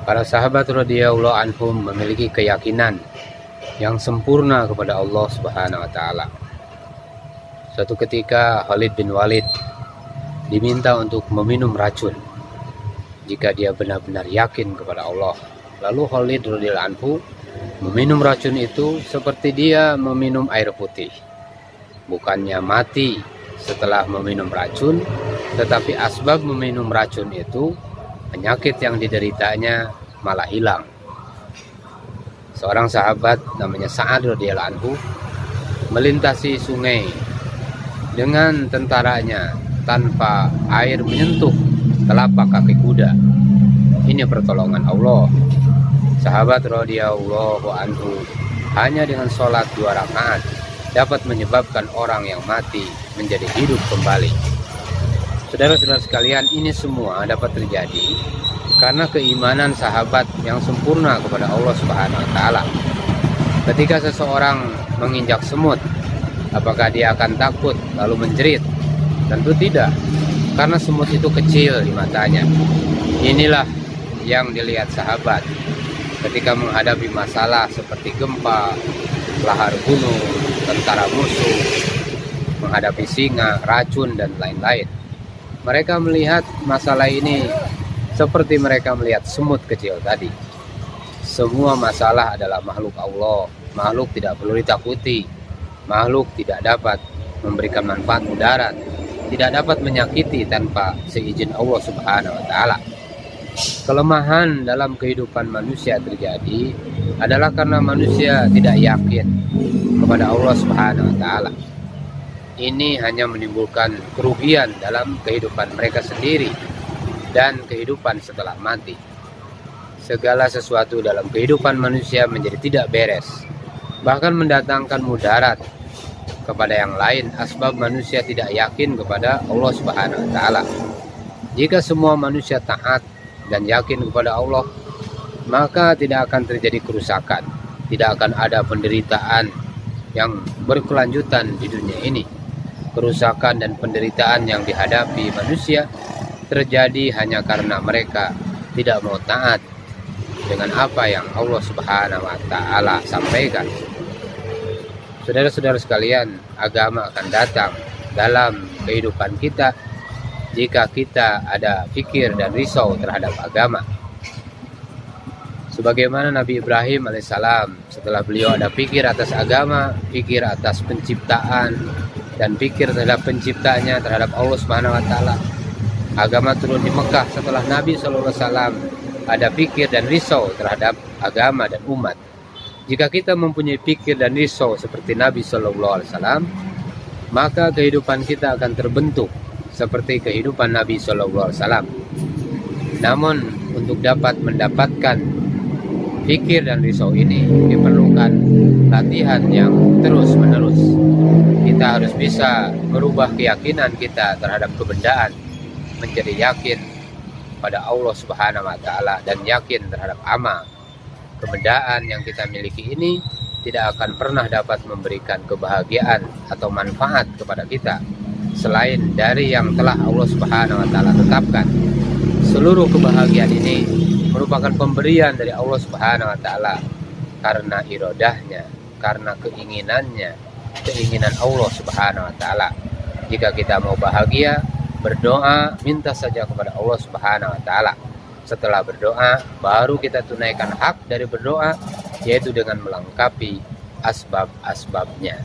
Para sahabat radhiyallahu anhum memiliki keyakinan yang sempurna kepada Allah Subhanahu wa taala. Suatu ketika Khalid bin Walid diminta untuk meminum racun jika dia benar-benar yakin kepada Allah. Lalu Khalid radhiyallahu anhu meminum racun itu seperti dia meminum air putih. Bukannya mati setelah meminum racun, tetapi asbab meminum racun itu penyakit yang dideritanya malah hilang. Seorang sahabat namanya Sa'ad radhiyallahu anhu melintasi sungai dengan tentaranya tanpa air menyentuh telapak kaki kuda. Ini pertolongan Allah. Sahabat radhiyallahu anhu hanya dengan sholat 2 rakaat dapat menyebabkan orang yang mati menjadi hidup kembali. Saudara-saudara sekalian, ini semua dapat terjadi karena keimanan sahabat yang sempurna kepada Allah Subhanahu wa taala. Ketika seseorang menginjak semut, apakah dia akan takut lalu menjerit? Tentu tidak, karena semut itu kecil di matanya. Inilah yang dilihat sahabat ketika menghadapi masalah seperti gempa, lahar gunung, tentara musuh, menghadapi singa, racun, dan lain-lain. Mereka melihat masalah ini seperti mereka melihat semut kecil tadi. Semua masalah adalah makhluk Allah. Makhluk tidak perlu ditakuti. Makhluk tidak dapat memberikan manfaat mudarat, tidak dapat menyakiti tanpa seizin Allah Subhanahu wa taala. Kelemahan dalam kehidupan manusia terjadi adalah karena manusia tidak yakin kepada Allah Subhanahu wa taala. Ini hanya menimbulkan kerugian dalam kehidupan mereka sendiri dan kehidupan setelah mati. Segala sesuatu dalam kehidupan manusia menjadi tidak beres, bahkan mendatangkan mudarat kepada yang lain, asbab manusia tidak yakin kepada Allah Subhanahu wa taala. Jika semua manusia taat dan yakin kepada Allah, maka tidak akan terjadi kerusakan, tidak akan ada penderitaan yang berkelanjutan di dunia ini. Kerusakan dan penderitaan yang dihadapi manusia terjadi hanya karena mereka tidak mau taat dengan apa yang Allah Subhanahu wa taala sampaikan. Saudara-saudara sekalian, agama akan datang dalam kehidupan kita jika kita ada fikir dan risau terhadap agama. Sebagaimana Nabi Ibrahim alaihissalam, setelah beliau ada fikir atas agama, fikir atas penciptaan, dan pikir terhadap penciptanya, terhadap Allah Subhanahu wa taala. Agama turun di Mekah setelah Nabi sallallahu alaihi wasallam ada pikir dan risau terhadap agama dan umat. Jika kita mempunyai pikir dan risau seperti Nabi sallallahu alaihi wasallam, maka kehidupan kita akan terbentuk seperti kehidupan Nabi sallallahu alaihi wasallam. Namun untuk dapat mendapatkan pikir dan risau ini diperlukan latihan yang terus-menerus. Kita harus bisa merubah keyakinan kita terhadap kebendaan menjadi yakin pada Allah Subhanahu wa taala dan yakin terhadap amal. Kebendaan yang kita miliki ini tidak akan pernah dapat memberikan kebahagiaan atau manfaat kepada kita selain dari yang telah Allah Subhanahu wa taala tetapkan. Seluruh kebahagiaan ini merupakan pemberian dari Allah Subhanahu wa taala karena iradahnya, karena keinginan Allah Subhanahu wa taala. Jika kita mau bahagia, berdoa, minta saja kepada Allah Subhanahu wa taala. Setelah berdoa, baru kita tunaikan hak dari berdoa, yaitu dengan melengkapi asbab-asbabnya.